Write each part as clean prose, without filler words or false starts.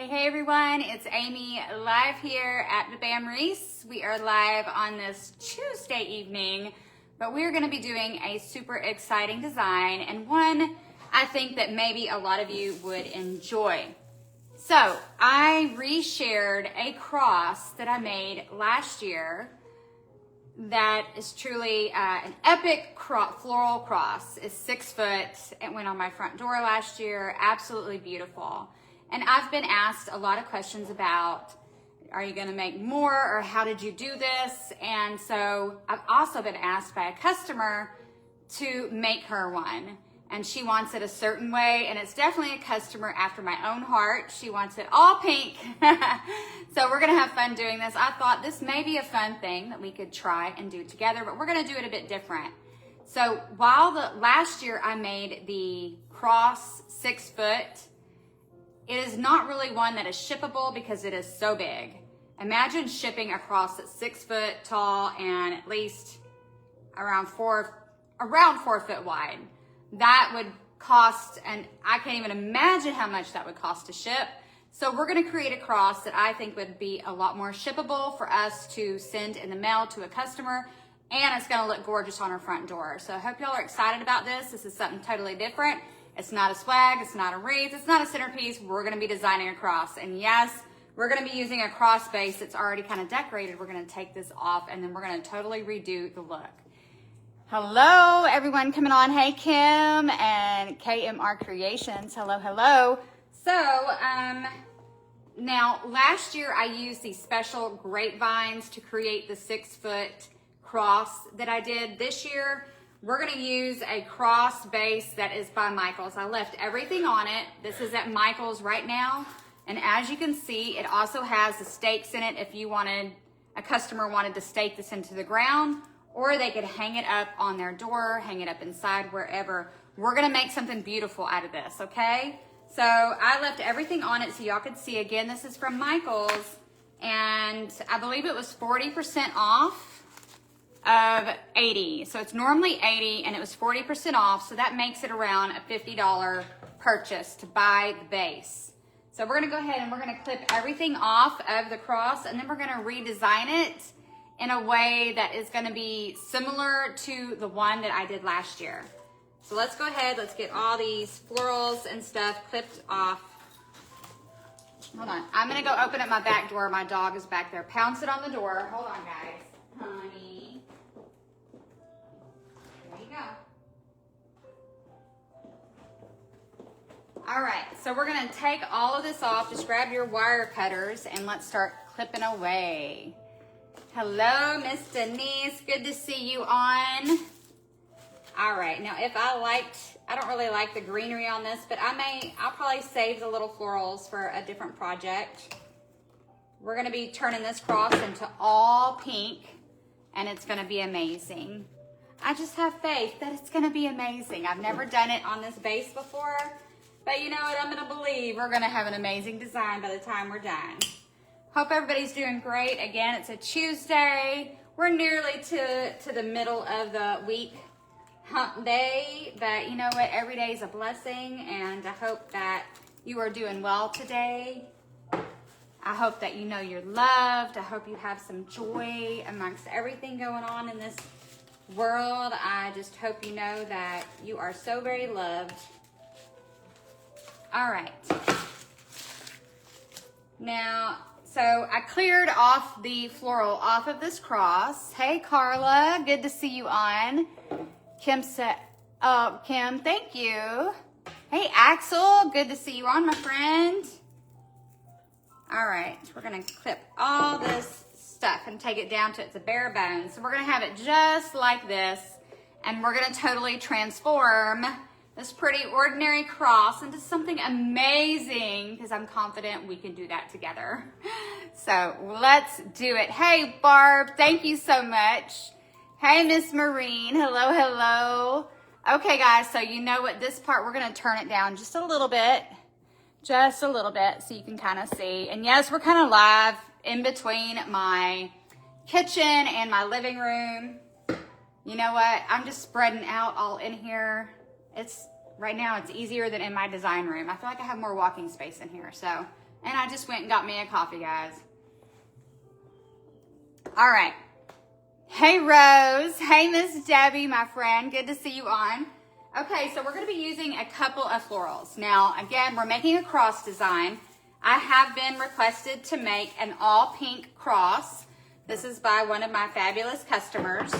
Hey everyone, it's Amy live here at Ba Bam Wreaths. We are live on this Tuesday evening, but we're going to be doing a super exciting design and one I think that maybe a lot of you would enjoy. So I reshared a cross that I made last year that is truly an epic floral cross. It's 6 foot. It went on my front door last year. Absolutely beautiful. And I've been asked a lot of questions about, are you gonna make more or how did you do this? And so I've also been asked by a customer to make her one. And she wants it a certain way, and it's definitely a customer after my own heart. She wants it all pink. So we're gonna have fun doing this. I thought this may be a fun thing that we could try and do together, but we're gonna do it a bit different. So while last year I made the cross 6 foot, it is not really one that is shippable because it is so big. Imagine shipping a cross that's 6 foot tall and at least around 4 foot wide. That would cost, and I can't even imagine how much that would cost to ship. So we're gonna create a cross that I think would be a lot more shippable for us to send in the mail to a customer, and it's gonna look gorgeous on our front door. So I hope y'all are excited about this. This is something totally different. It's not a swag, it's not a wreath, it's not a centerpiece. We're gonna be designing a cross. And yes, we're gonna be using a cross base that's already kind of decorated. We're gonna take this off and then we're gonna totally redo the look. Hello, everyone coming on. Hey, Kim and KMR Creations. Hello, hello. So, now last year I used these special grapevines to create the 6 foot cross that I did. This year, we're gonna use a cross base that is by Michaels. I left everything on it. This is at Michaels right now. And as you can see, it also has the stakes in it if a customer wanted to stake this into the ground, or they could hang it up on their door, hang it up inside, wherever. We're gonna make something beautiful out of this, okay? So I left everything on it so y'all could see. Again, this is from Michaels, and I believe it was 40% off of 80. So it's normally 80 and it was 40% off. So that makes it around a $50 purchase to buy the base. So we're gonna go ahead and we're gonna clip everything off of the cross, and then we're gonna redesign it in a way that is gonna be similar to the one that I did last year. So let's go ahead, let's get all these florals and stuff clipped off. Hold on, I'm gonna go open up my back door. My dog is back there pouncing on the door. Hold on, guys. Honey. There you go. All right, so we're gonna take all of this off. Just grab your wire cutters and let's start clipping away. Hello, Miss Denise. Good to see you on. All right, now I don't really like the greenery on this, but I'll probably save the little florals for a different project. We're gonna be turning this cross into all pink, and it's gonna be amazing. I just have faith that it's gonna be amazing. I've never done it on this base before, but you know what, I'm gonna believe we're gonna have an amazing design by the time we're done. Hope everybody's doing great. Again, it's a Tuesday. We're nearly to the middle of the week, hump day, but you know what? Every day is a blessing, and I hope that you are doing well today. I hope that you know you're loved. I hope you have some joy amongst everything going on in this world. I just hope you know that you are so very loved. All right. Now, so I cleared off the floral off of this cross. Hey, Carla, good to see you on. Kim said, oh, Kim, thank you. Hey, Axel, good to see you on, my friend. All right, we're gonna clip all this stuff and take it down to its bare bones. So we're gonna have it just like this, and we're gonna totally transform this pretty ordinary cross into something amazing, because I'm confident we can do that together. So let's do it. Hey, Barb, thank you so much. Hey, Miss Marine, hello, hello. Okay, guys, so you know what, this part, we're gonna turn it down just a little bit, so you can kind of see. And yes, we're kind of live in between my kitchen and my living room. You know what, I'm just spreading out all in here. Right now it's easier than in my design room. I feel like I have more walking space in here, so And I just went and got me a coffee, guys. All right. Hey, Rose. Hey, Miss Debbie, my friend. Good to see you on. Okay, so we're going to be using a couple of florals. Now, again, we're making a cross design. I have been requested to make an all pink cross. This is by one of my fabulous customers.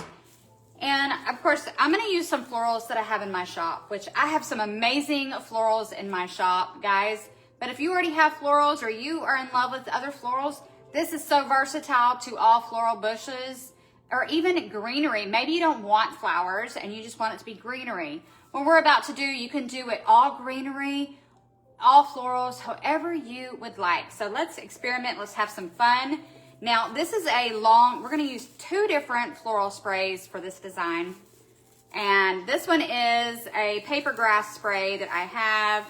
And of course, I'm going to use some florals that I have in my shop, which I have some amazing florals in my shop, guys. But if you already have florals or you are in love with other florals, this is so versatile to all floral bushes or even greenery. Maybe you don't want flowers and you just want it to be greenery. What we're about to do, you can do it all greenery, all florals, however you would like. So let's experiment. Let's have some fun. Now, this is a long, we're going to use 2 different floral sprays for this design. And this one is a paper grass spray that I have.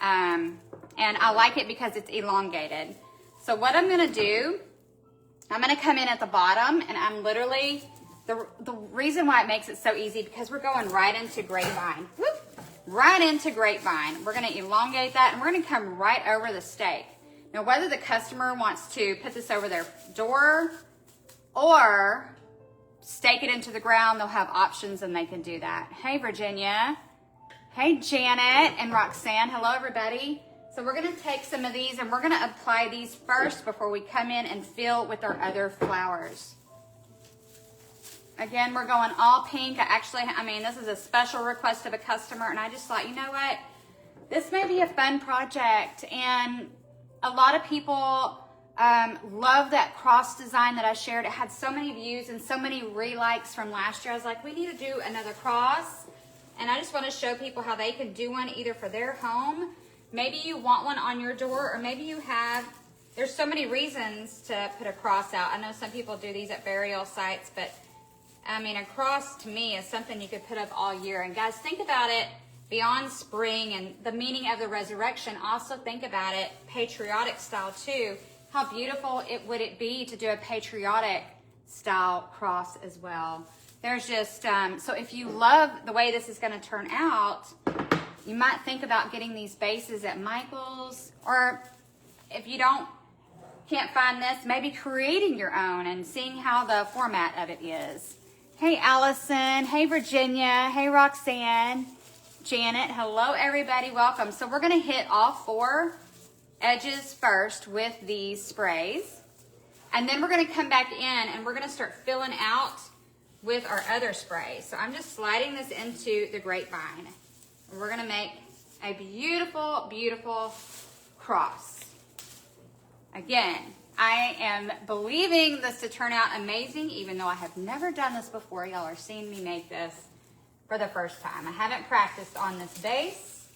And I like it because it's elongated. So what I'm going to do, I'm going to come in at the bottom, and I'm literally, the reason why it makes it so easy, because we're going right into grapevine. Whoop, right into grapevine. We're going to elongate that, and we're going to come right over the stake. Now, whether the customer wants to put this over their door or stake it into the ground, they'll have options and they can do that. Hey, Virginia. Hey, Janet and Roxanne. Hello, everybody. So we're going to take some of these and we're going to apply these first before we come in and fill with our other flowers. Again, we're going all pink. This is a special request of a customer, and I just thought, you know what? This may be a fun project, and a lot of people love that cross design that I shared. It had so many views and so many re-likes from last year. I was like, we need to do another cross. And I just want to show people how they can do one either for their home. Maybe you want one on your door, or maybe you have, there's so many reasons to put a cross out. I know some people do these at burial sites, but a cross to me is something you could put up all year. And guys, think about it. Beyond spring and the meaning of the resurrection, also think about it patriotic style too. How beautiful would it be to do a patriotic style cross as well. There's just, so if you love the way this is going to turn out, you might think about getting these bases at Michael's, or if you can't find this, maybe creating your own and seeing how the format of it is. Hey, Allison. Hey, Virginia. Hey, Roxanne. Janet, hello everybody, welcome. So we're going to hit all 4 edges first with these sprays, and then we're going to come back in and we're going to start filling out with our other spray. So I'm just sliding this into the grapevine. We're going to make a beautiful, beautiful cross. Again, I am believing this to turn out amazing, even though I have never done this before. Y'all are seeing me make this for the first time. I haven't practiced on this base,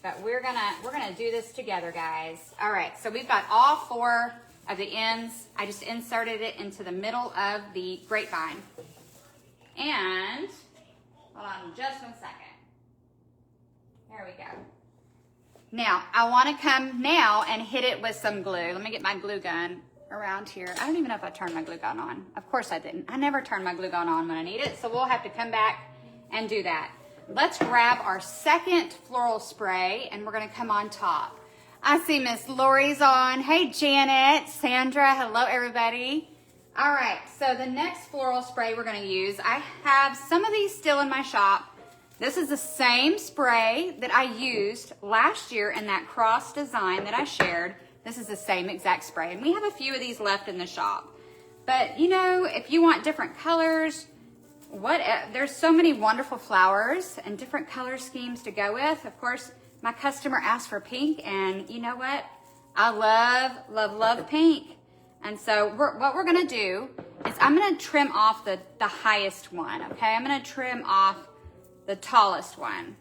but we're gonna do this together, guys. All right, so we've got all 4 of the ends. I just inserted it into the middle of the grapevine. And hold on just 1 second. There we go. Now I want to come now and hit it with some glue. Let me get my glue gun around here. I don't even know if I turned my glue gun on. Of course I didn't. I never turn my glue gun on when I need it, so we'll have to come back and do that. Let's grab our second floral spray and we're going to come on top. I see Miss Lori's on. Hey, Janet, Sandra, hello everybody. All right, so the next floral spray we're going to use, I have some of these still in my shop. This is the same spray that I used last year in that cross design that I shared. This is the same exact spray, and we have a few of these left in the shop. But you know, if you want different colors, there's so many wonderful flowers and different color schemes to go with. Of course, my customer asked for pink, and you know what? I love, love, love pink. And so what we're gonna do is I'm gonna trim off the highest one, okay? I'm gonna trim off the tallest one.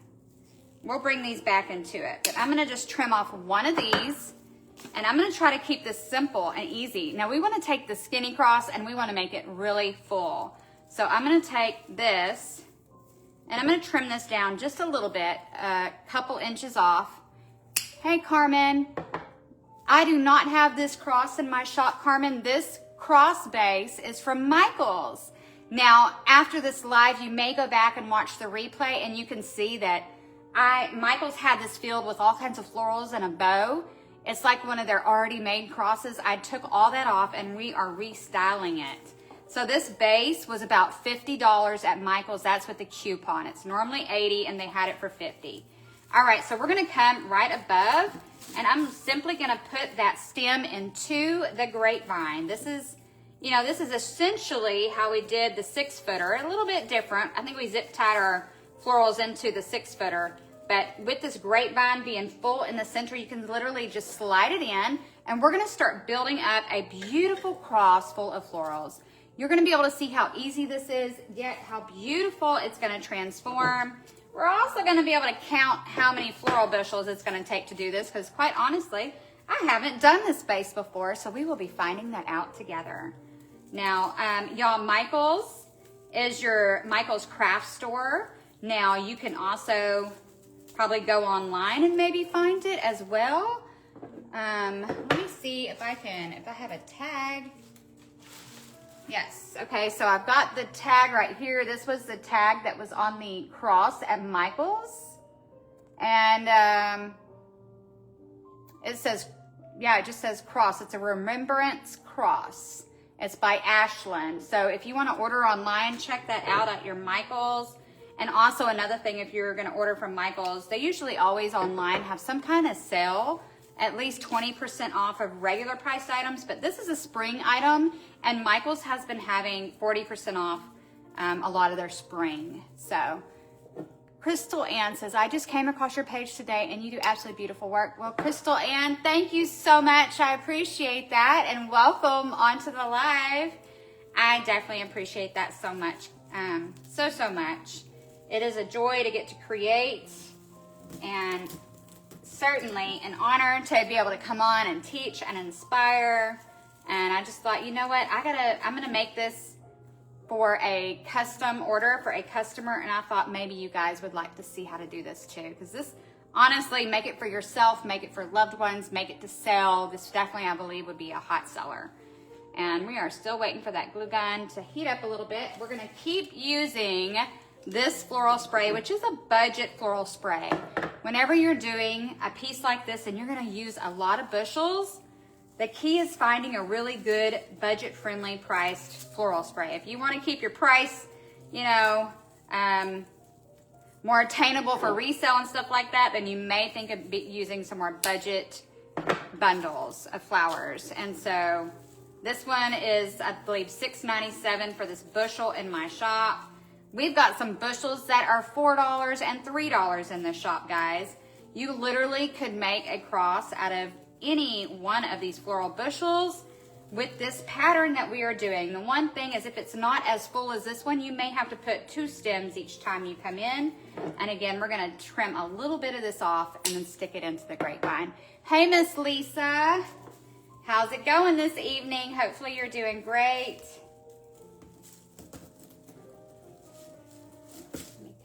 We'll bring these back into it, but I'm gonna just trim off one of these, and I'm gonna try to keep this simple and easy. Now we wanna take the skinny cross and we wanna make it really full. So I'm going to take this and I'm going to trim this down just a little bit, a couple inches off. Hey, Carmen. I do not have this cross in my shop, Carmen. This cross base is from Michael's. Now, after this live, you may go back and watch the replay and you can see that Michael's had this filled with all kinds of florals and a bow. It's like one of their already made crosses. I took all that off and we are restyling it. So this base was about $50 at Michael's. That's with the coupon. It's normally $80 and they had it for $50. All right, so we're gonna come right above and I'm simply gonna put that stem into the grapevine. This is, you know, this is essentially how we did the 6-footer. A little bit different. I think we zip tied our florals into the 6-footer. But with this grapevine being full in the center, you can literally just slide it in and we're gonna start building up a beautiful cross full of florals. You're gonna be able to see how easy this is, yet how beautiful it's gonna transform. We're also gonna be able to count how many floral bushels it's gonna take to do this, because quite honestly, I haven't done this base before, so we will be finding that out together. Now, y'all, Michael's is your Michael's craft store. Now, you can also probably go online and maybe find it as well. Let me see if I have a tag. Yes, okay, so I've got the tag right here. This was the tag that was on the cross at Michael's. And it says, yeah, it just says cross. It's a remembrance cross. It's by Ashland. So if you want to order online, check that out at your Michael's. And also another thing, if you're going to order from Michael's, they usually always online have some kind of sale, at least 20% off of regular priced items. But this is a spring item, and Michael's has been having 40% off a lot of their spring. So Crystal Ann says, I just came across your page today and you do absolutely beautiful work. Well, Crystal Ann, thank you so much. I appreciate that, and welcome onto the live. I definitely appreciate that so much, so much. It is a joy to get to create, and certainly an honor to be able to come on and teach and inspire. And I just thought, you know what, I'm gonna make this for a custom order for a customer, and I thought maybe you guys would like to see how to do this too, because this, honestly, make it for yourself, make it for loved ones, make it to sell. This definitely, I believe, would be a hot seller. And we are still waiting for that glue gun to heat up a little bit. We're gonna keep using this floral spray, which is a budget floral spray. Whenever you're doing a piece like this and you're gonna use a lot of bushels, the key is finding a really good budget-friendly priced floral spray. If you wanna keep your price, you know, more attainable for resale and stuff like that, then you may think of using some more budget bundles of flowers. And so this one is, I believe, $6.97 for this bushel in my shop. We've got some bushels that are $4 and $3 in the shop, guys. You literally could make a cross out of any one of these floral bushels with this pattern that we are doing. The one thing is, if it's not as full as this one, you may have to put 2 stems each time you come in. And again, we're gonna trim a little bit of this off and then stick it into the grapevine. Hey, Miss Lisa, how's it going this evening? Hopefully you're doing great.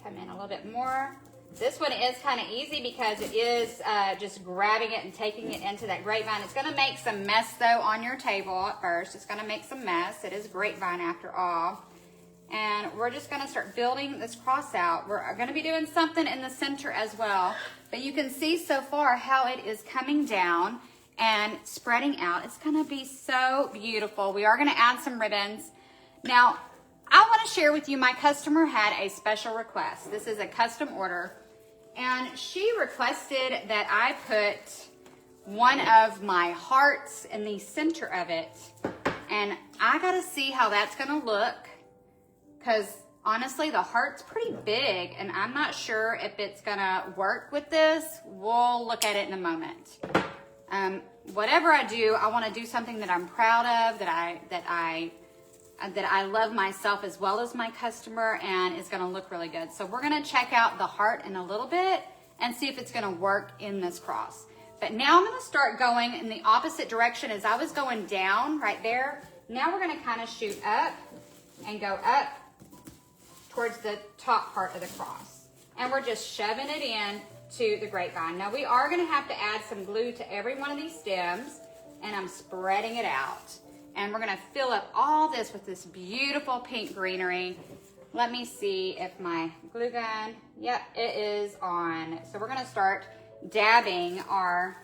Come in a little bit more. This one is kind of easy because it is just grabbing it and taking it into that grapevine. It's going to make some mess though on your table at first. It's going to make some mess. It is grapevine after all. And we're just going to start building this cross out. We're going to be doing something in the center as well. But you can see so far how it is coming down and spreading out. It's going to be so beautiful. We are going to add some ribbons. Now, I want to share with you, my customer had a special request. This is a custom order, and she requested that I put one of my hearts in the center of it, and I got to see how that's going to look, because honestly, the heart's pretty big, and I'm not sure if it's going to work with this. We'll look at it in a moment. Whatever I do, I want to do something that I'm proud of, that I love myself as well as my customer, and it's gonna look really good. So we're gonna check out the heart in a little bit and see if it's gonna work in this cross. But now I'm gonna start going in the opposite direction. As I was going down right there, now we're gonna kind of shoot up and go up towards the top part of the cross. And we're just shoving it in to the grapevine. Now we are gonna have to add some glue to every one of these stems, and I'm spreading it out. And we're gonna fill up all this with this beautiful pink greenery. Let me see if my glue gun, yep, it is on. So we're gonna start dabbing our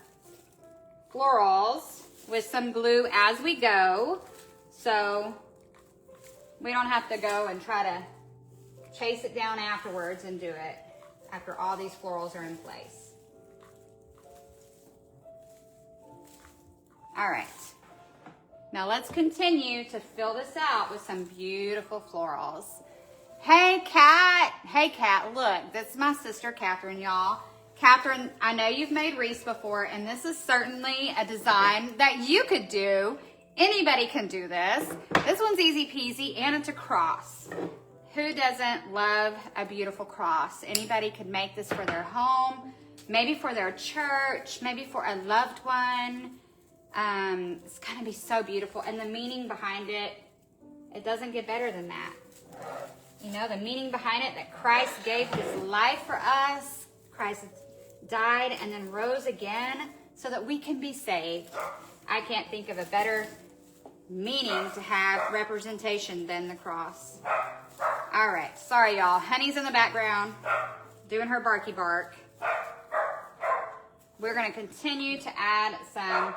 florals with some glue as we go, so we don't have to go and try to chase it down afterwards and do it after all these florals are in place. All right. Now let's continue to fill this out with some beautiful florals. Hey, Kat. Hey, Kat, look, this is my sister, Catherine, y'all. Catherine, I know you've made wreaths before, and this is certainly a design that you could do. Anybody can do this. This one's easy peasy, and it's a cross. Who doesn't love a beautiful cross? Anybody could make this for their home, maybe for their church, maybe for a loved one. It's gonna be so beautiful, and the meaning behind it, it doesn't get better than that. You know, the meaning behind it, that Christ gave his life for us. Christ died and then rose again so that we can be saved. I can't think of a better meaning to have representation than the cross. All right, sorry y'all. Honey's in the background doing her barky bark. We're gonna continue to add some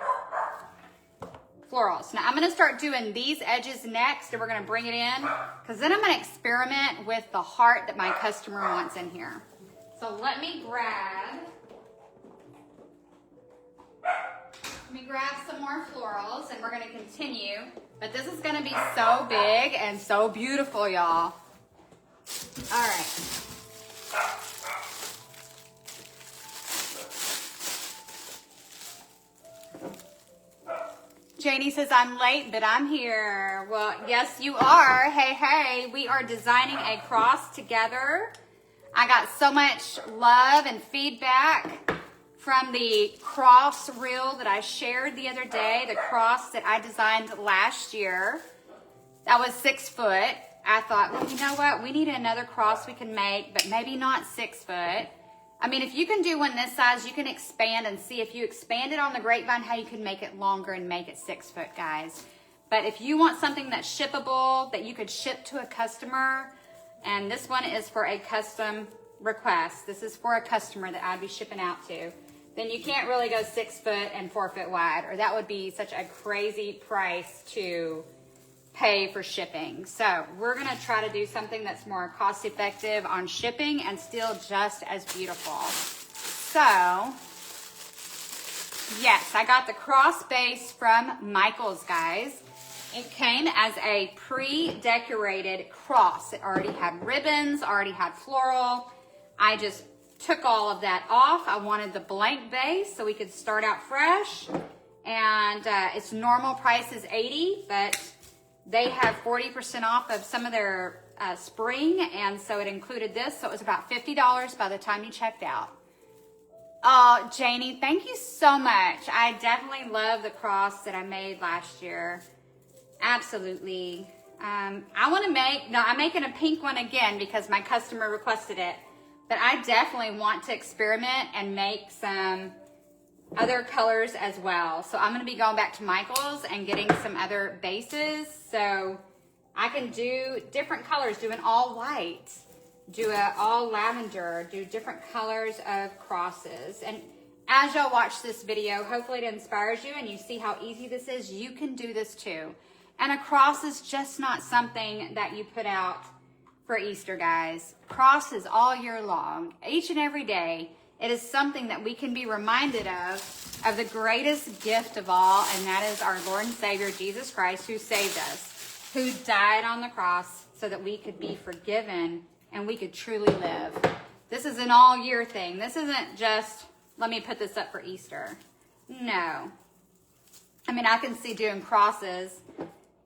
florals. Now I'm gonna start doing these edges next, and we're gonna bring it in, because then I'm gonna experiment with the heart that my customer wants in here. So let me grab some more florals, and we're gonna continue. But this is gonna be so big and so beautiful, y'all. All right. Janie says, I'm late, but I'm here. Well, yes, you are. Hey, hey, we are designing a cross together. I got so much love and feedback from the cross reel that I shared the other day, the cross that I designed last year. That was 6 foot. I thought, well, you know what? We need another cross we can make, but maybe not 6 foot. I mean, if you can do one this size, you can expand and see if you expand it on the grapevine, how you can make it longer and make it 6 foot, guys. But if you want something that's shippable, that you could ship to a customer, and this one is for a custom request. This is for a customer that I'd be shipping out to. Then you can't really go 6 foot and 4 foot wide, or that would be such a crazy price to pay for shipping. So we're gonna try to do something that's more cost effective on shipping and still just as beautiful. So yes, I got the cross base from Michael's, guys. It came as a pre-decorated cross. It already had ribbons, already had floral. I just took all of that off. I wanted the blank base so we could start out fresh. And its normal price is $80, but they have 40% off of some of their spring, and so it included this, so it was about $50 by the time you checked out. Oh, Janie, thank you so much. I definitely love the cross that I made last year. Absolutely. I'm making a pink one again because my customer requested it, but I definitely want to experiment and make some other colors as well. So I'm going to be going back to Michael's and getting some other bases so I can do different colors, do an all white, do a all lavender, do different colors of crosses. And as y'all watch this video, hopefully it inspires you and you see how easy this is. You can do this too. And a cross is just not something that you put out for Easter, guys. Crosses all year long, each and every day. It is something that we can be reminded of the greatest gift of all, and that is our Lord and Savior, Jesus Christ, who saved us, who died on the cross so that we could be forgiven and we could truly live. This is an all year thing. This isn't just, let me put this up for Easter. No. I mean, I can see doing crosses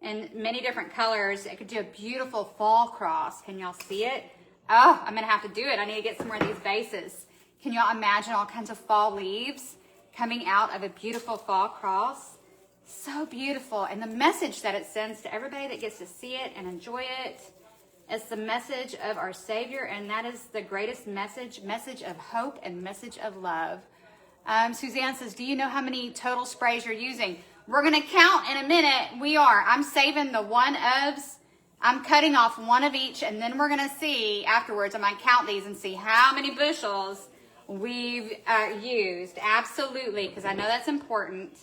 in many different colors. I could do a beautiful fall cross. Can y'all see it? Oh, I'm going to have to do it. I need to get some more of these bases. Can y'all imagine all kinds of fall leaves coming out of a beautiful fall cross? So beautiful. And the message that it sends to everybody that gets to see it and enjoy it is the message of our Savior, and that is the greatest message of hope and message of love. Suzanne says, do you know how many total sprays you're using? We're going to count in a minute. We are. I'm saving the one-ofs. I'm cutting off one of each, and then we're going to see afterwards. I'm going to count these and see how many bushels we've used, absolutely, because I know that's important.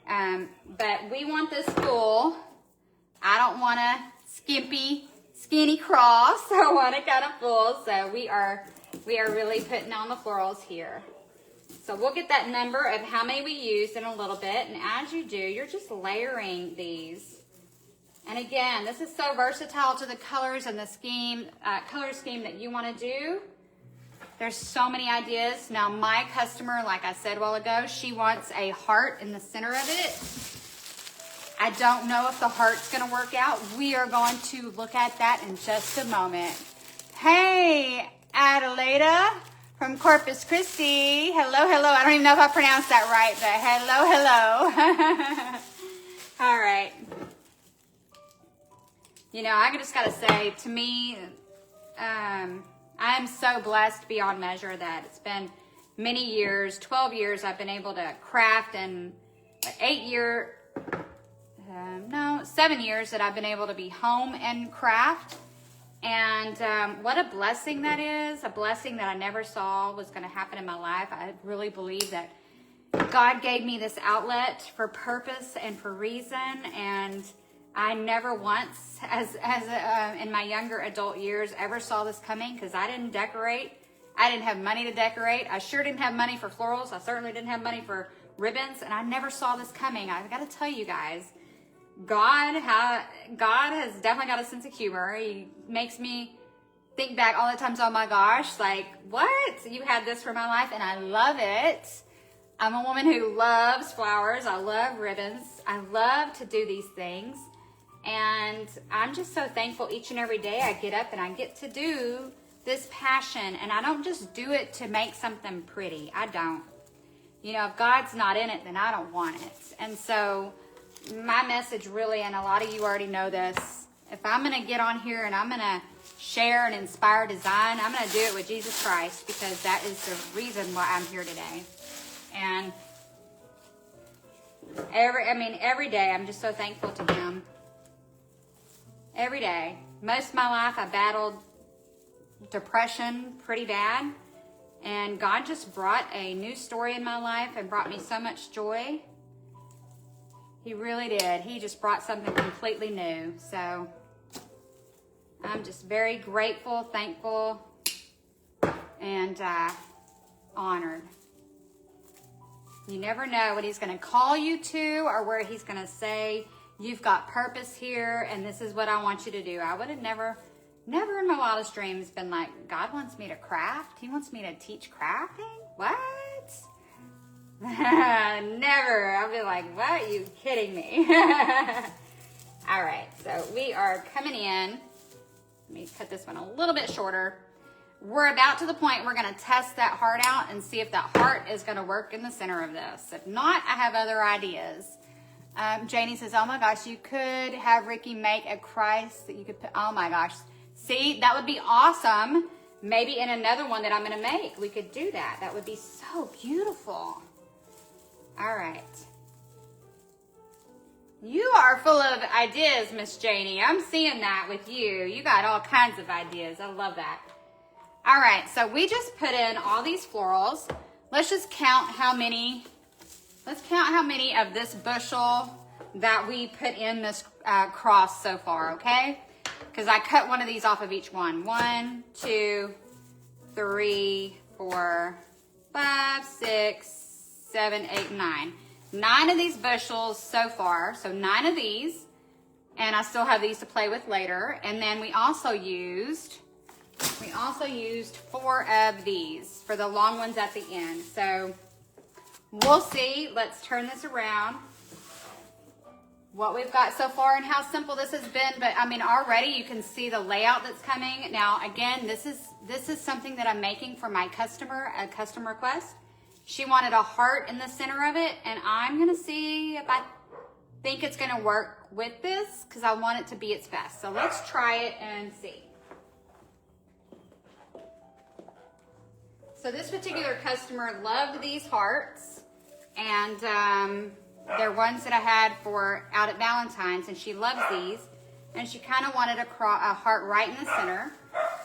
But we want this full. I don't want a skinny cross. I want it kind of full. So we are really putting on the florals here. So we'll get that number of how many we used in a little bit. And as you do, you're just layering these. And again, this is so versatile to the colors and the color scheme that you want to do. There's so many ideas. Now my customer, like I said a while ago, she wants a heart in the center of it. I don't know if the heart's going to work out. We are going to look at that in just a moment. Hey, Adelaida from Corpus Christi. Hello, hello. I don't even know if I pronounced that right, but hello, hello. All right. You know, I just got to say, to me, I am so blessed beyond measure that it's been many years, 12 years I've been able to craft, and 7 years that I've been able to be home and craft. And what a blessing that is, a blessing that I never saw was going to happen in my life. I really believe that God gave me this outlet for purpose and for reason, and I never once, in my younger adult years, ever saw this coming, because I didn't decorate. I didn't have money to decorate. I sure didn't have money for florals. I certainly didn't have money for ribbons, and I never saw this coming. I've got to tell you guys, God has definitely got a sense of humor. He makes me think back all the times, oh my gosh, like, what? You had this for my life, and I love it. I'm a woman who loves flowers. I love ribbons. I love to do these things. And I'm just so thankful each and every day I get up and I get to do this passion. And I don't just do it to make something pretty. I don't. You know, if God's not in it, then I don't want it. And so my message really, and a lot of you already know this, if I'm going to get on here and I'm going to share and inspire design, I'm going to do it with Jesus Christ, because that is the reason why I'm here today. And every day I'm just so thankful to Him. Every day. Most of my life I battled depression pretty bad, and God just brought a new story in my life and brought me so much joy. He really did. He just brought something completely new. So I'm just very grateful, thankful, and honored. You never know what He's going to call you to, or where He's going to say, you've got purpose here, and this is what I want you to do. I would have never in my wildest dreams been like, God wants me to craft? He wants me to teach crafting? What? Never. I'll be like, what? Are you kidding me? All right, so we are coming in. Let me cut this one a little bit shorter. We're about to the point we're going to test that heart out and see if that heart is going to work in the center of this. If not, I have other ideas. Janie says, oh my gosh, you could have Ricky make a Christ that you could put, oh my gosh. See, that would be awesome. Maybe in another one that I'm going to make, we could do that. That would be so beautiful. All right. You are full of ideas, Miss Janie. I'm seeing that with you. You got all kinds of ideas. I love that. All right, so we just put in all these florals. Let's just count how many. Let's count how many of this bushel that we put in this cross so far, okay? Because I cut one of these off of each one. 1, 2, 3, 4, 5, 6, 7, 8, 9. 9 of these bushels so far. So 9 of these. And I still have these to play with later. And then we also used 4 of these for the long ones at the end. So we'll see. Let's turn this around. What we've got so far and how simple this has been. But I mean, already you can see the layout that's coming. Now, again, this is something that I'm making for my customer, a custom request. She wanted a heart in the center of it, and I'm going to see if I think it's going to work with this, because I want it to be its best. So let's try it and see. So this particular customer loved these hearts, and they're ones that I had for out at Valentine's, and she loves these, and she kind of wanted a heart right in the center.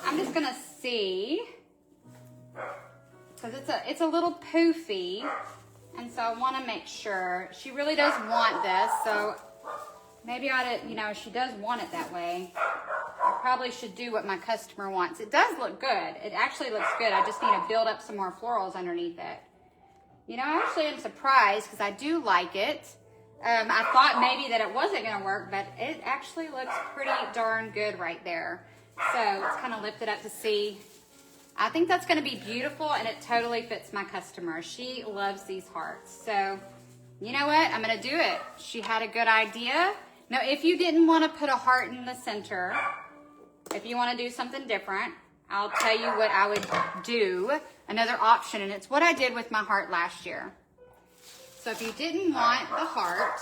I'm just going to see because it's a little poofy, and so I want to make sure she really does want this. So maybe I did, you know, she does want it that way. I probably should do what my customer wants. It does look good. It actually looks good. I just need to build up some more florals underneath it. You know, I actually am surprised because I do like it. I thought maybe that it wasn't going to work, but it actually looks pretty darn good right there. So let's kind of lift it up to see. I think that's going to be beautiful, and it totally fits my customer. She loves these hearts. So you know what? I'm going to do it. She had a good idea. Now, if you didn't want to put a heart in the center, if you want to do something different, I'll tell you what I would do. Another option, and it's what I did with my heart last year. So if you didn't want the heart,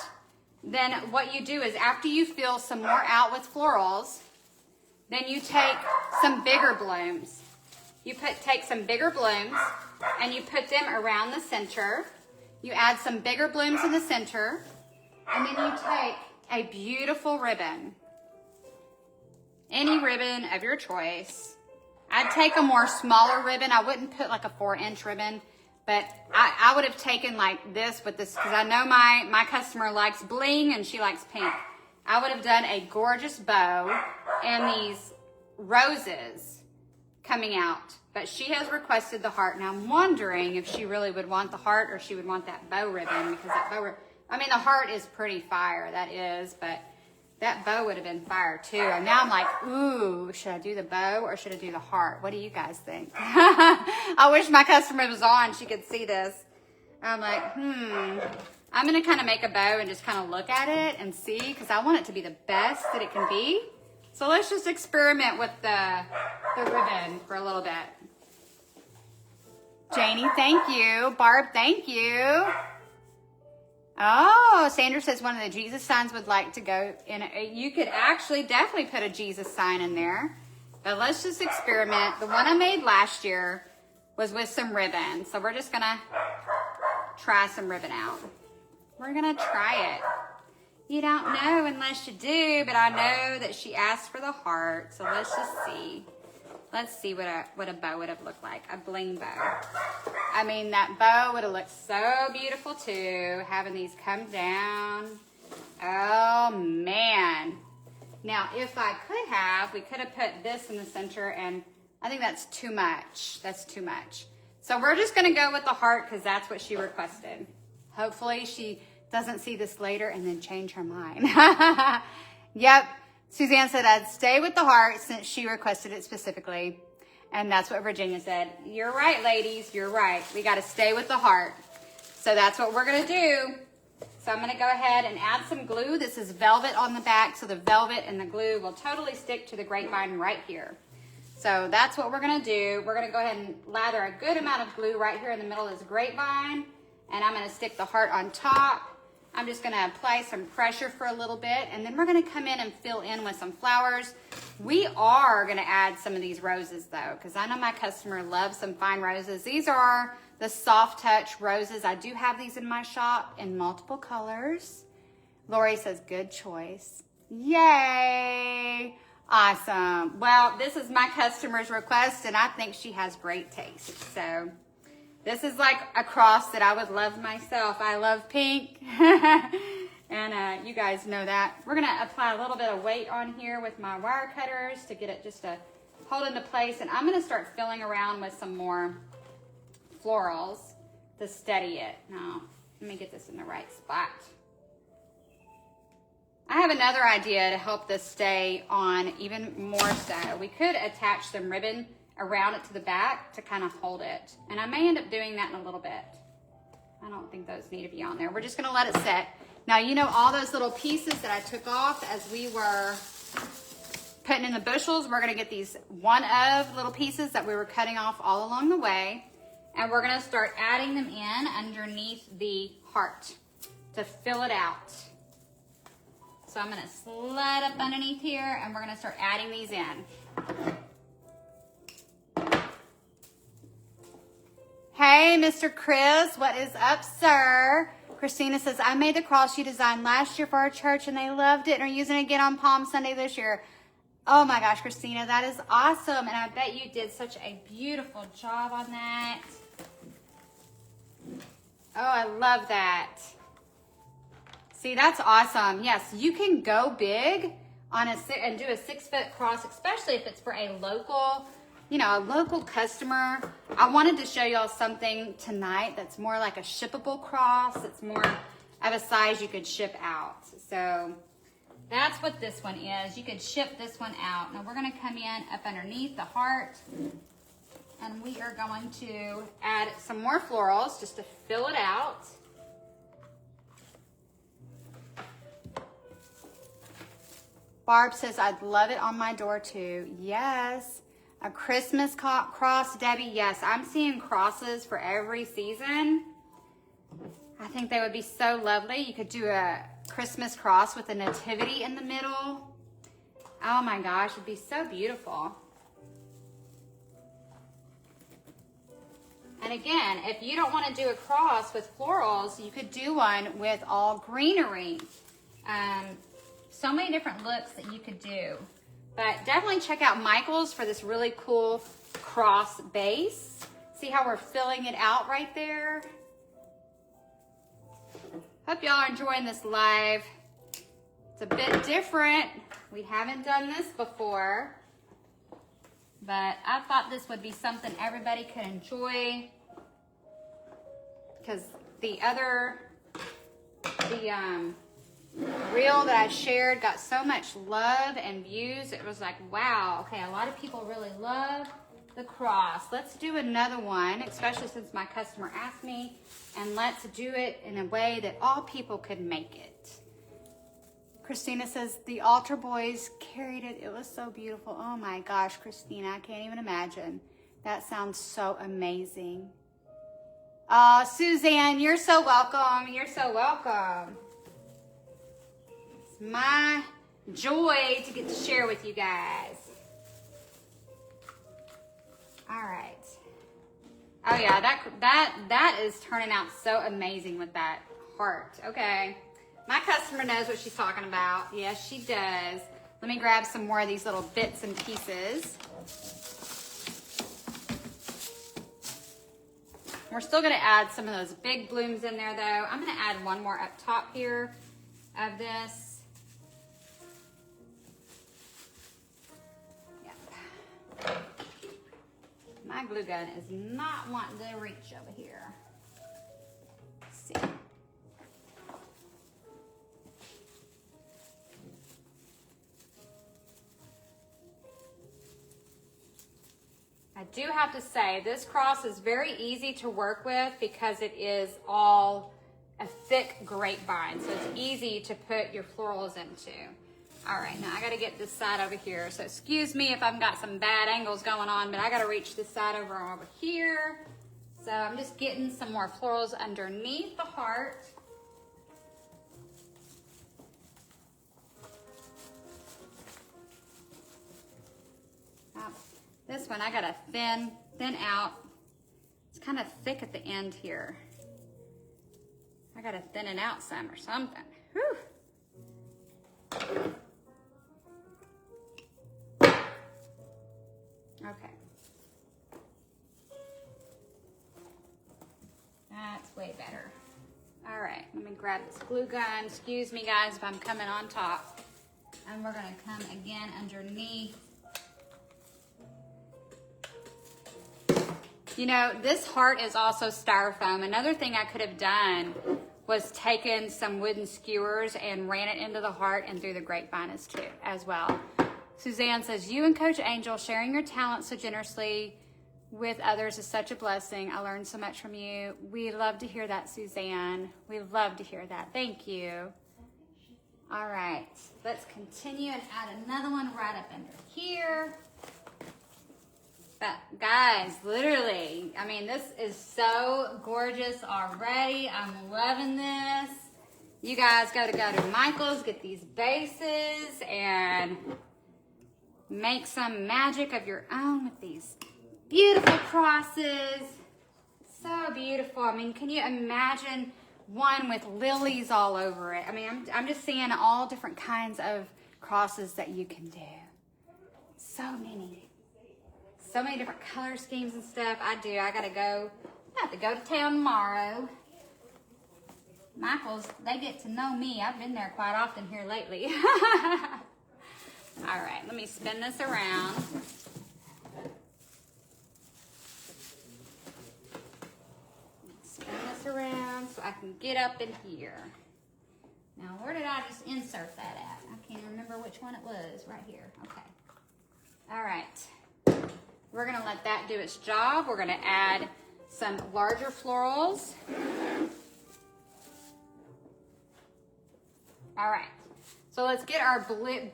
then what you do is after you fill some more out with florals, then you take some bigger blooms. You take some bigger blooms and you put them around the center. You add some bigger blooms in the center, and then you take a beautiful ribbon. Any ribbon of your choice. I'd take a more smaller ribbon. I wouldn't put like a 4-inch ribbon, but I would have taken like this with this, because I know my customer likes bling and she likes pink. I would have done a gorgeous bow and these roses coming out, but she has requested the heart. Now I'm wondering if she really would want the heart or she would want that bow ribbon, because that bow ribbon, I mean, the heart is pretty fire, that is, but that bow would have been fire too. And now I'm like, ooh, should I do the bow or should I do the heart? What do you guys think? I wish my customer was on, she could see this. I'm like, I'm gonna kind of make a bow and just kind of look at it and see, because I want it to be the best that it can be. So let's just experiment with the ribbon for a little bit. Janie, thank you. Barb, thank you. Oh, Sandra says one of the Jesus signs would like to go in. You could actually definitely put a Jesus sign in there. But let's just experiment. The one I made last year was with some ribbon. So we're just going to try some ribbon out. We're going to try it. You don't know unless you do, but I know that she asked for the heart. So let's just see. Let's see what a bow would have looked like. A bling bow. I mean, that bow would have looked so beautiful too, having these come down. Oh man. Now, if I could have, we could have put this in the center, and I think that's too much. That's too much. So we're just gonna go with the heart because that's what she requested. Hopefully she doesn't see this later and then change her mind. Yep. Suzanne said I'd stay with the heart since she requested it specifically. And that's what Virginia said. You're right, ladies. You're right. We got to stay with the heart. So that's what we're going to do. So I'm going to go ahead and add some glue. This is velvet on the back, so the velvet and the glue will totally stick to the grapevine right here. So that's what we're going to do. We're going to go ahead and lather a good amount of glue right here in the middle of this grapevine. And I'm going to stick the heart on top. I'm just gonna apply some pressure for a little bit, and then we're gonna come in and fill in with some flowers. We are gonna add some of these roses though, because I know my customer loves some fine roses. These are the soft touch roses. I do have these in my shop in multiple colors. Lori says, good choice. Yay, awesome. Well, this is my customer's request, and I think she has great taste, so. This is like a cross that I would love myself. I love pink. And you guys know that. We're going to apply a little bit of weight on here with my wire cutters to get it just to hold into place. And I'm going to start filling around with some more florals to steady it. Now, let me get this in the right spot. I have another idea to help this stay on even more so. We could attach some ribbon around it to the back to kind of hold it. And I may end up doing that in a little bit. I don't think those need to be on there. We're just gonna let it set. Now, you know all those little pieces that I took off as we were putting in the bushels, we're gonna get these one of little pieces that we were cutting off all along the way, and we're gonna start adding them in underneath the heart to fill it out. So I'm gonna slide up underneath here, and we're gonna start adding these in. Hey, Mr. Chris, what is up, sir? Christina says, I made the cross you designed last year for our church, and they loved it and are using it again on Palm Sunday this year. Oh my gosh, Christina, that is awesome. And I bet you did such a beautiful job on that. Oh, I love that. See, that's awesome. Yes, you can go big on and do a 6-foot cross, especially if it's for a local, you know, a local customer. I wanted to show y'all something tonight that's more like a shippable cross. It's more of a size you could ship out. So that's what this one is. You could ship this one out. Now we're gonna come in up underneath the heart, and we are going to add some more florals just to fill it out. Barb says, I'd love it on my door too. Yes. A Christmas cross, Debbie. Yes, I'm seeing crosses for every season. I think they would be so lovely. You could do a Christmas cross with a nativity in the middle. Oh my gosh, it'd be so beautiful. And again, if you don't want to do a cross with florals, you could do one with all greenery. So many different looks that you could do. But definitely check out Michael's for this really cool cross base. See how we're filling it out right there? Hope y'all are enjoying this live. It's a bit different. We haven't done this before. But I thought this would be something everybody could enjoy. Because the reel that I shared got so much love and views. It was like, wow, okay, a lot of people really love the cross. Let's do another one, especially since my customer asked me, and let's do it in a way that all people could make it. Christina says, the altar boys carried it. It was so beautiful. Oh my gosh, Christina, I can't even imagine. That sounds so amazing. Suzanne, you're so welcome. You're so welcome. My joy to get to share with you guys. All right. Oh yeah, that is turning out so amazing with that heart. Okay. My customer knows what she's talking about. Yes, she does. Let me grab some more of these little bits and pieces. We're still gonna add some of those big blooms in there though. I'm gonna add one more up top here of this. My glue gun is not wanting to reach over here. Let's see. I do have to say, this cross is very easy to work with because it is all a thick grapevine, so it's easy to put your florals into. All right, now I gotta get this side over here. So excuse me if I've got some bad angles going on, but I gotta reach this side over here. So I'm just getting some more florals underneath the heart. This one I gotta thin out. It's kind of thick at the end here. I gotta thin it out some or something. Whew. Okay. That's way better. All right, let me grab this glue gun. Excuse me guys if I'm coming on top. And we're gonna come again underneath. You know, this heart is also styrofoam. Another thing I could have done was taken some wooden skewers and ran it into the heart and through the grapevine as well. Suzanne says, you and Coach Angel sharing your talent so generously with others is such a blessing. I learned so much from you. We love to hear that, Suzanne. We love to hear that. Thank you. All right, let's continue and add another one right up under here. But guys, literally, I mean, this is so gorgeous already. I'm loving this. You guys got to go to Michael's, get these bases, and make some magic of your own with these beautiful crosses. So beautiful. I mean, can you imagine one with lilies all over it? I mean, I'm just seeing all different kinds of crosses that you can do. So many. So many different color schemes and stuff. I have to go to town tomorrow Michael's, they get to know me. I've been there quite often here lately. All right, let me spin this around. Spin this around so I can get up in here. Now, where did I just insert that at? I can't remember which one it was. Right here. Okay. All right. We're going to let that do its job. We're going to add some larger florals. All right. So let's get our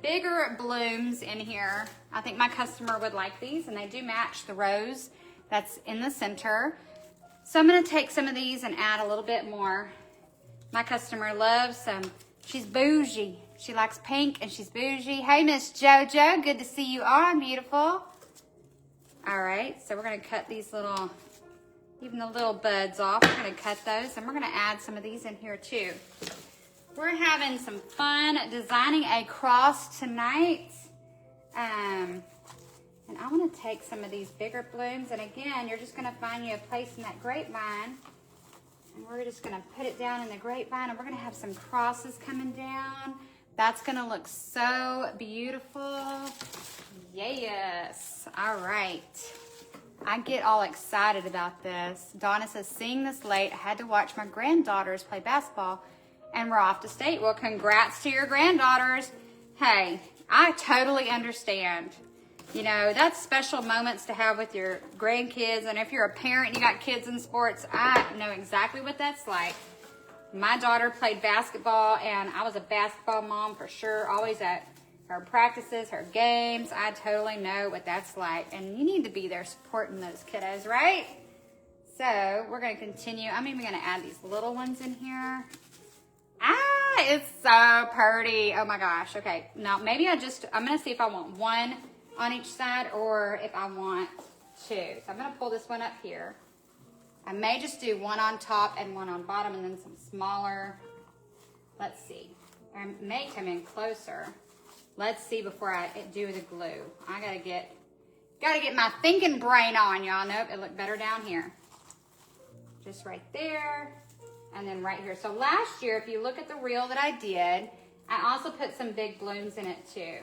bigger blooms in here. I think my customer would like these, and they do match the rose that's in the center. So I'm going to take some of these and add a little bit more. My customer loves some. She's bougie. She likes pink and she's bougie. Hey, Miss JoJo, good to see you on, beautiful. All right, so we're going to cut these little, even the little buds off. We're going to cut those, and we're going to add some of these in here too. We're having some fun designing a cross tonight. And I want to take some of these bigger blooms, and again, you're just going to find you a place in that grapevine, and we're just going to put it down in the grapevine, and we're going to have some crosses coming down. That's going to look so beautiful. Yes. All right. I get all excited about this. Donna says, seeing this late, I had to watch my granddaughters play basketball, and we're off to state. Well, congrats to your granddaughters. Hey, I totally understand. You know, that's special moments to have with your grandkids. And if you're a parent and you got kids in sports, I know exactly what that's like. My daughter played basketball, and I was a basketball mom for sure, always at her practices, her games. I totally know what that's like. And you need to be there supporting those kiddos, right? So we're going to continue. I'm even going to add these little ones in here. Ah, it's so pretty. Oh my gosh. Okay. Now maybe I'm going to see if I want one on each side or if I want two. So I'm going to pull this one up here. I may just do one on top and one on bottom and then some smaller. Let's see. I may come in closer. Let's see before I do the glue. I gotta get my thinking brain on, y'all. Nope, it looked better down here. Just right there. And then right here. So last year, if you look at the reel that I did, I also put some big blooms in it too.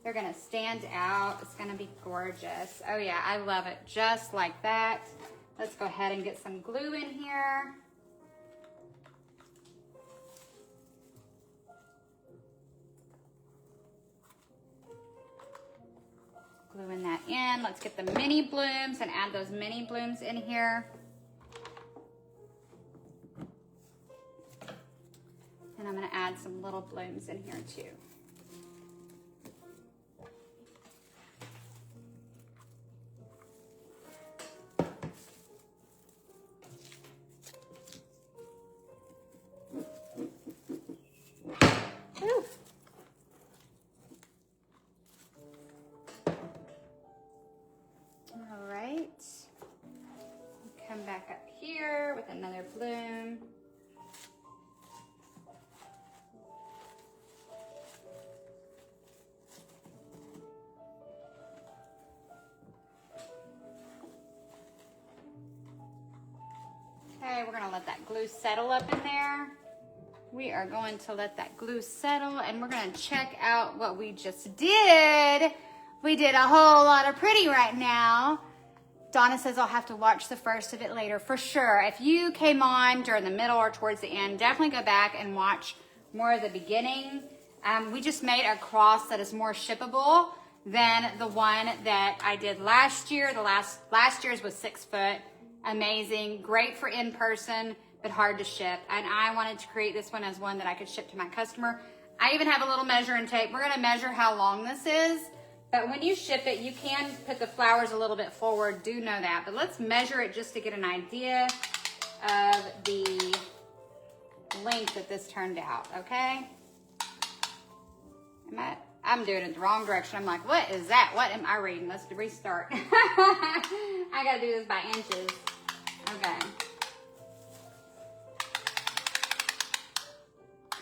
They're gonna stand out. It's gonna be gorgeous. Oh yeah, I love it. Just like that. Let's go ahead and get some glue in here. Gluing that in. Let's get the mini blooms and add those mini blooms in here. And I'm going to add some little blooms in here too. Woo. All right. Come back up here with another bloom. Okay, we're gonna let that glue settle up in there. We are going to let that glue settle, and we're gonna check out what we just did. We did a whole lot of pretty right now. Donna says I'll have to watch the first of it later for sure. If you came on during the middle or towards the end, definitely go back and watch more of the beginning. We just made a cross that is more shippable than the one that I did last year. Last year's was 6 foot. Amazing, great for in-person, but hard to ship. And I wanted to create this one as one that I could ship to my customer. I even have a little measuring tape. We're gonna measure how long this is. But when you ship it, you can put the flowers a little bit forward, do know that. But let's measure it just to get an idea of the length that this turned out, okay? I'm doing it the wrong direction. I'm like, what is that? What am I reading? Let's restart. I gotta do this by inches. Okay.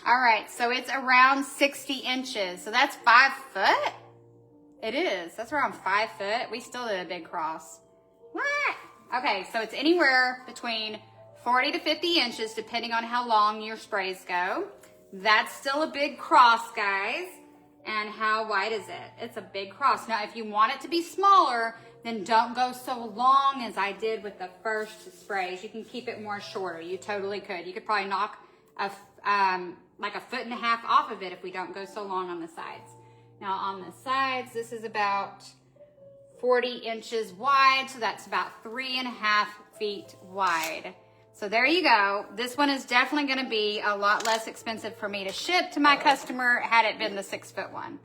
All right, so it's around 60 inches. So that's 5 foot? It is. That's around 5 foot. We still did a big cross. What? Okay, so it's anywhere between 40 to 50 inches, depending on how long your sprays go. That's still a big cross, guys. And how wide is it? It's a big cross. Now, if you want it to be smaller, then don't go so long as I did with the first sprays. You can keep it more shorter. You totally could. You could probably knock like 1.5 feet off of it if we don't go so long on the sides. Now on the sides, this is about 40 inches wide, so that's about 3.5 feet wide. So there you go. This one is definitely going to be a lot less expensive for me to ship to my customer had it been the 6-foot one.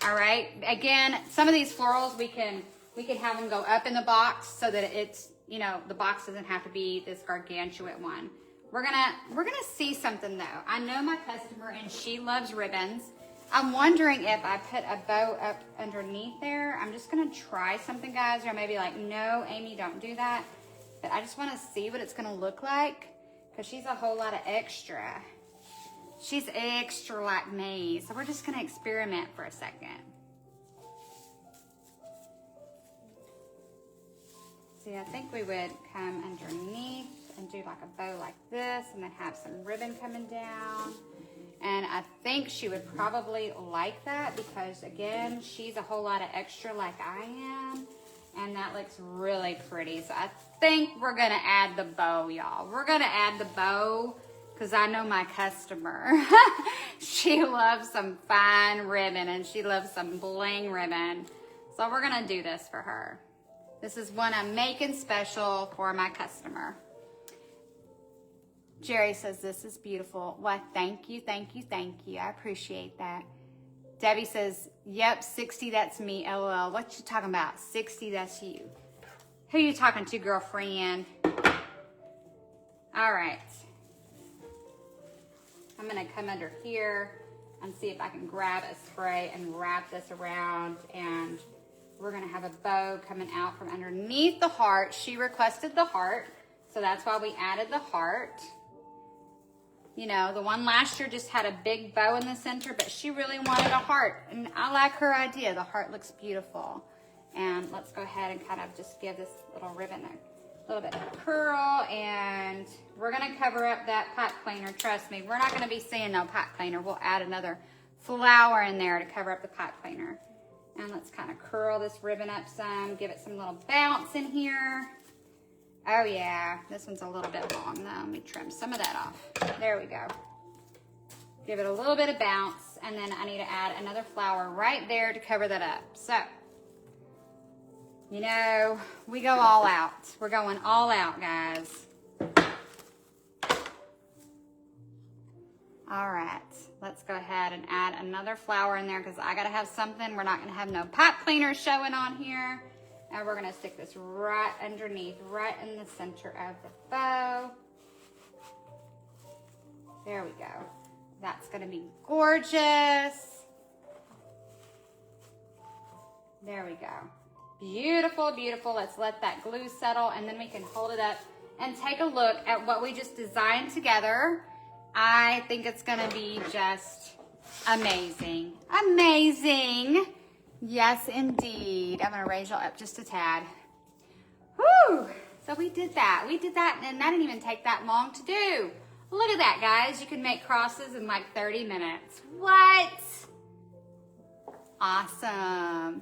All right. Again, some of these florals we can have them go up in the box so that it's, you know, the box doesn't have to be this gargantuan one. We're gonna see something though. I know my customer and she loves ribbons. I'm wondering if I put a bow up underneath there. I'm just gonna try something, guys. Or maybe like, no, Amy, don't do that. But I just want to see what it's going to look like because she's a whole lot of extra. She's extra like me. So we're just going to experiment for a second. See, I think we would come underneath and do like a bow like this and then have some ribbon coming down. And I think she would probably like that because, again, she's a whole lot of extra like I am. And that looks really pretty. So I think we're going to add the bow, y'all. We're going to add the bow because I know my customer. She loves some fine ribbon and she loves some bling ribbon. So we're going to do this for her. This is one I'm making special for my customer. Jerry says, this is beautiful. Why, thank you, thank you, thank you. I appreciate that. Debbie says, yep, 60, that's me, LOL. What you talking about? 60, that's you. Who you talking to, girlfriend? All right. I'm going to come under here and see if I can grab a spray and wrap this around. And we're going to have a bow coming out from underneath the heart. She requested the heart, so that's why we added the heart. You know, the one last year just had a big bow in the center, but she really wanted a heart. And I like her idea. The heart looks beautiful. And let's go ahead and kind of just give this little ribbon a little bit of curl. And we're going to cover up that pot cleaner. Trust me, we're not going to be seeing no pot cleaner. We'll add another flower in there to cover up the pot cleaner. And let's kind of curl this ribbon up some. Give it some little bounce in here. Oh yeah, this one's a little bit long though. Let me trim some of that off. There we go. Give it a little bit of bounce, and then I need to add another flower right there to cover that up. So, you know, we go all out. We're going all out, guys. All right, let's go ahead and add another flower in there because I gotta have something. We're not gonna have no pot cleaner showing on here. And we're going to stick this right underneath, right in the center of the bow. There we go. That's going to be gorgeous. There we go. Beautiful, beautiful. Let's let that glue settle, and then we can hold it up and take a look at what we just designed together. I think it's going to be just amazing. Amazing. Yes, indeed. I'm going to raise y'all up just a tad. Whew. So we did that. We did that, and that didn't even take that long to do. Look at that, guys. You can make crosses in like 30 minutes. What? Awesome.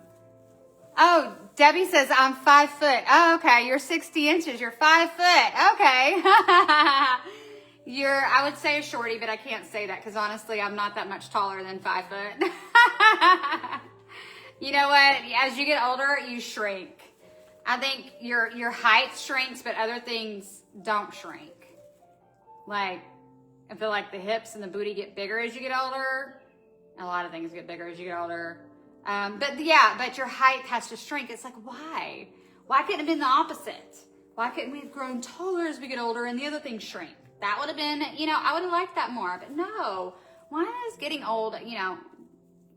Oh, Debbie says I'm 5 foot. Oh, okay. You're 60 inches. You're 5 foot. Okay. I would say a shorty, but I can't say that because honestly, I'm not that much taller than 5 foot. You know what? As you get older, you shrink. I think your height shrinks, but other things don't shrink. Like, I feel like the hips and the booty get bigger as you get older. A lot of things get bigger as you get older. But your height has to shrink. It's like, why? Why couldn't it have been the opposite? Why couldn't we have grown taller as we get older and the other things shrink? That would have been, I would have liked that more. But no, why is getting old,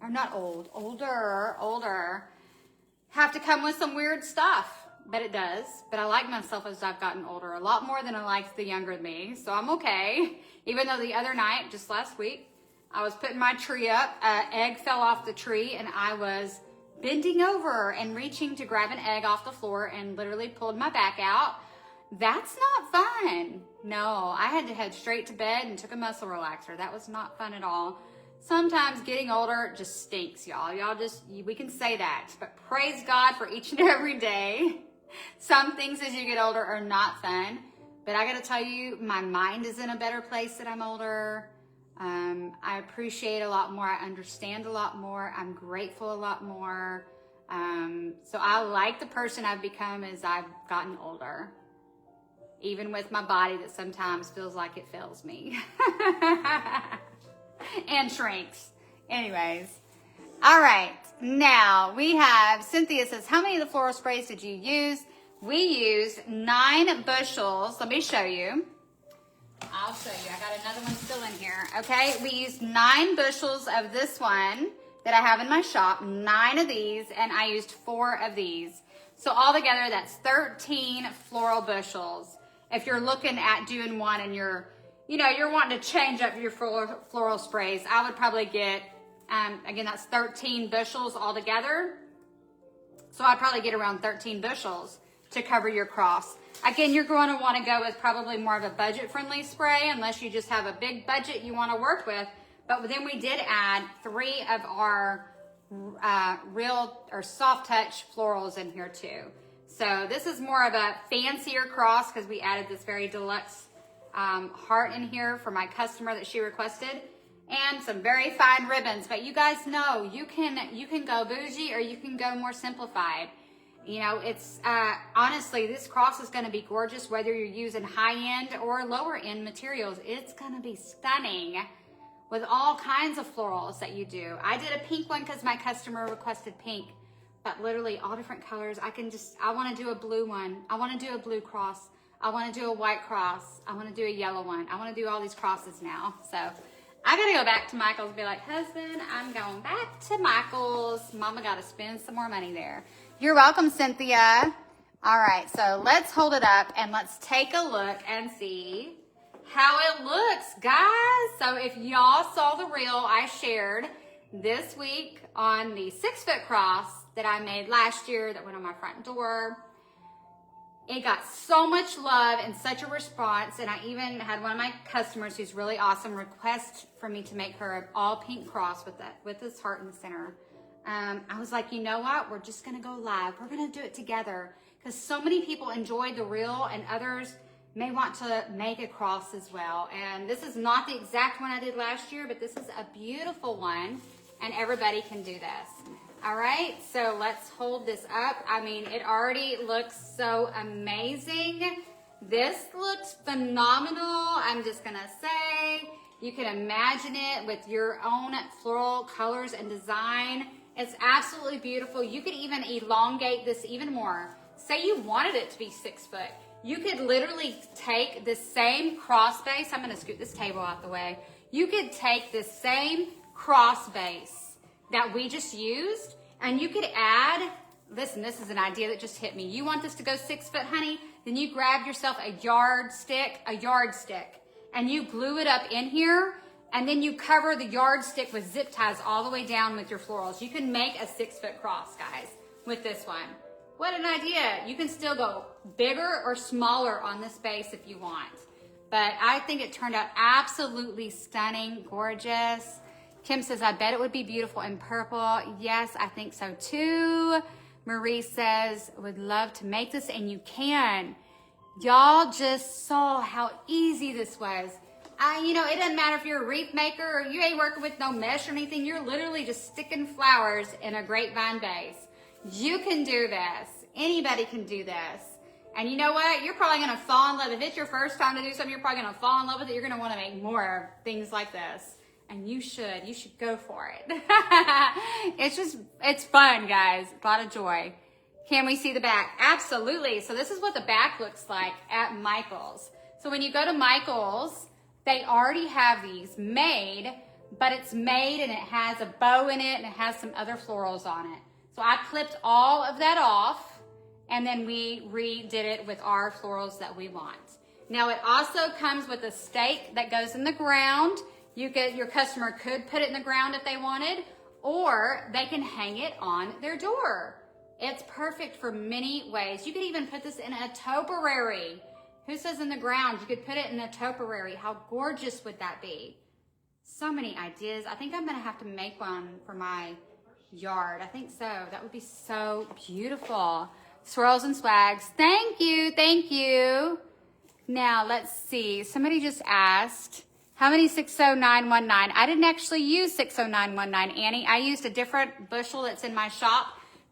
or not old, older, have to come with some weird stuff? But it does. But I like myself as I've gotten older a lot more than I liked the younger me. So I'm okay. Even though the other night, just last week, I was putting my tree up. An egg fell off the tree and I was bending over and reaching to grab an egg off the floor and literally pulled my back out. That's not fun. No, I had to head straight to bed and took a muscle relaxer. That was not fun at all. Sometimes getting older just stinks, y'all. We can say that, but praise God for each and every day. Some things as you get older are not fun, but I gotta tell you, my mind is in a better place that I'm older. I appreciate a lot more. I understand a lot more. I'm grateful a lot more. So I like the person I've become as I've gotten older. Even with my body that sometimes feels like it fails me. And shrinks. Anyways. All right. Now we have, Cynthia says, how many of the floral sprays did you use? We used 9 bushels. Let me show you. I'll show you. I got another one still in here. Okay. We used 9 bushels of this one that I have in my shop. 9 of these. And I used 4 of these. So altogether, that's 13 floral bushels. If you're looking at doing one and you're wanting to change up your floral sprays, I would probably get, again, that's 13 bushels altogether. So I'd probably get around 13 bushels to cover your cross. Again, you're going to want to go with probably more of a budget-friendly spray unless you just have a big budget you want to work with. But then we did add 3 of our real or soft touch florals in here too. So this is more of a fancier cross because we added this very deluxe heart in here for my customer that she requested, and some very fine ribbons. But you guys know you can go bougie or you can go more simplified. You know, it's honestly, this cross is going to be gorgeous whether you're using high end or lower end materials. It's going to be stunning with all kinds of florals that you do. I did a pink one because my customer requested pink. But literally all different colors. I want to do a blue one. I want to do a blue cross. I want to do a white cross. I want to do a yellow one. I want to do all these crosses now. So I got to go back to Michael's and be like, husband, I'm going back to Michael's. Mama got to spend some more money there. You're welcome, Cynthia. All right, so let's hold it up and let's take a look and see how it looks, guys. So if y'all saw the reel I shared this week on the 6-foot cross that I made last year that went on my front door, it got so much love and such a response. And I even had one of my customers who's really awesome request for me to make her an all pink cross with this heart in the center. I was like, you know what? We're just going to go live. We're going to do it together because so many people enjoyed the reel and others may want to make a cross as well. And this is not the exact one I did last year, but this is a beautiful one and everybody can do this. All right, so let's hold this up. I mean, it already looks so amazing. This looks phenomenal. I'm just gonna say, you can imagine it with your own floral colors and design. It's absolutely beautiful. You could even elongate this even more. Say you wanted it to be 6 foot. You could literally take the same cross base. I'm gonna scoot this table out the way. You could take the same cross base that we just used, and you could add, listen, this is an idea that just hit me. You want this to go 6 foot, honey? Then you grab yourself a yardstick, and you glue it up in here, and then you cover the yardstick with zip ties all the way down with your florals. You can make a 6 foot cross, guys, with this one. What an idea. You can still go bigger or smaller on this base if you want. But I think it turned out absolutely stunning, gorgeous. Kim says, I bet it would be beautiful in purple. Yes, I think so too. Marie says, would love to make this, and you can. Y'all just saw how easy this was. It doesn't matter if you're a wreath maker or you ain't working with no mesh or anything. You're literally just sticking flowers in a grapevine vase. You can do this. Anybody can do this. And you know what? You're probably going to fall in love. If it's your first time to do something, you're probably going to fall in love with it. You're going to want to make more things like this. And you should go for it. It's fun, guys. A lot of joy. Can we see the back? Absolutely. So this is what the back looks like at Michael's. So when you go to Michael's, they already have these made, but it's made and it has a bow in it and it has some other florals on it. So I clipped all of that off and then we redid it with our florals that we want. Now it also comes with a stake that goes in the ground. Your customer could put it in the ground if they wanted, or they can hang it on their door. It's perfect for many ways. You could even put this in a topiary Who says in the ground? You could put it in a topiary. How gorgeous would that be? So many ideas. I think I'm gonna have to make one for my yard. I think so. That would be so beautiful. Swirls and swags. Thank you, thank you. Now let's see. Somebody just asked, how many 60919? I didn't actually use 60919, Annie. I used a different bushel that's in my shop,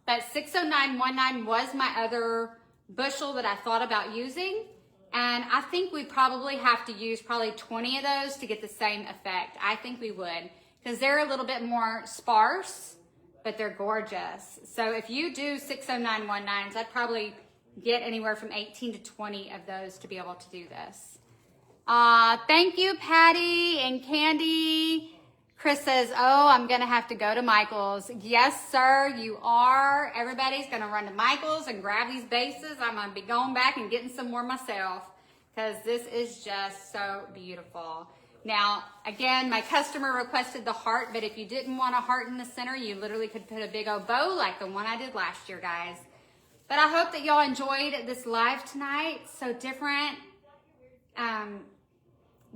but 60919 was my other bushel that I thought about using. And I think we probably have to use probably 20 of those to get the same effect. I think we would, because they're a little bit more sparse, but they're gorgeous. So if you do 60919s, I'd probably get anywhere from 18 to 20 of those to be able to do this. Thank you, Patty and Candy. Chris says, oh, I'm gonna have to go to Michael's. Yes, sir, you are. Everybody's gonna run to Michael's and grab these bases. I'm gonna be going back and getting some more myself, because this is just so beautiful. Now, again, my customer requested the heart, but if you didn't want a heart in the center, you literally could put a big old bow like the one I did last year, guys. But I hope that y'all enjoyed this live tonight. So different,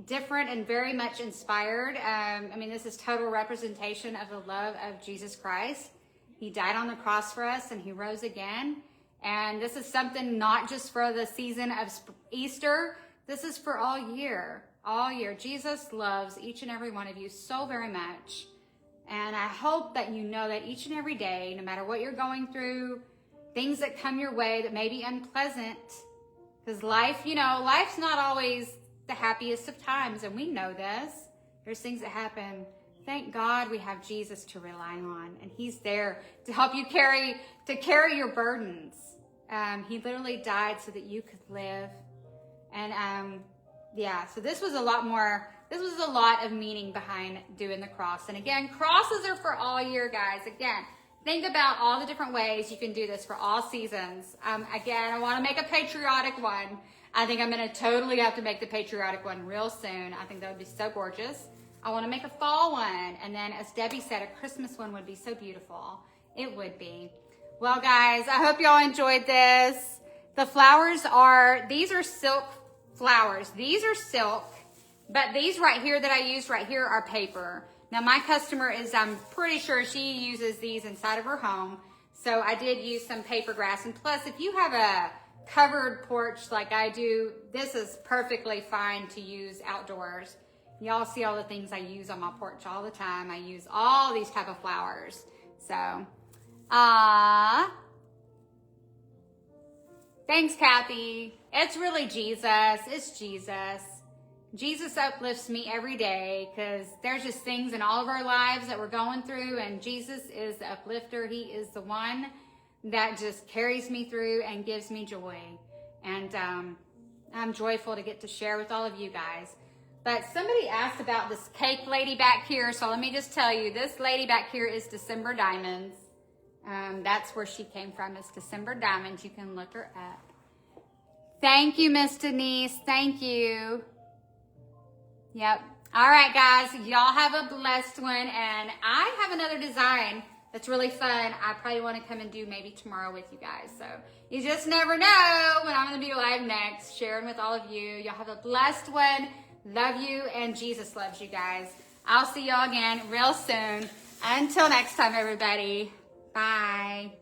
different and very much inspired. I mean, this is total representation of the love of Jesus Christ. He died on the cross for us and he rose again. And this is something not just for the season of Easter. This is for all year, all year. Jesus loves each and every one of you so very much. And I hope that you know that each and every day, no matter what you're going through, things that come your way that may be unpleasant, because life, you know, life's not always the happiest of times, and we know this. There's things that happen. Thank God we have Jesus to rely on, and he's there to help you carry your burdens. He literally died so that you could live. And yeah, so this was a lot of meaning behind doing the cross. And again, crosses are for all year, guys. Again, think about all the different ways you can do this for all seasons. Again, I want to make a patriotic one. I think I'm going to totally have to make the patriotic one real soon. I think that would be so gorgeous. I want to make a fall one. And then, as Debbie said, a Christmas one would be so beautiful. It would be. Well, guys, I hope y'all enjoyed this. The flowers these are silk flowers. These are silk, but these right here that I used right here are paper. Now, my customer is, I'm pretty sure she uses these inside of her home. So I did use some paper grass. And plus, if you have a covered porch like I do, this is perfectly fine to use outdoors. Y'all see all the things I use on my porch all the time. I use all these type of flowers. So, thanks, Kathy. It's really Jesus. It's Jesus. Jesus uplifts me every day, because there's just things in all of our lives that we're going through, and Jesus is the uplifter. He is the one that just carries me through and gives me joy. And I'm joyful to get to share with all of you guys. But somebody asked about this cake lady back here, so let me just tell you, this lady back here is December Diamonds. That's where she came from, is December Diamonds. You can look her up. Thank you, Miss Denise. Thank you. Yep. All right, guys. Y'all have a blessed one. And I have another design that's really fun. I probably want to come and do maybe tomorrow with you guys. So you just never know when I'm going to be live next, sharing with all of you. Y'all have a blessed one. Love you, and Jesus loves you guys. I'll see y'all again real soon. Until next time, everybody. Bye.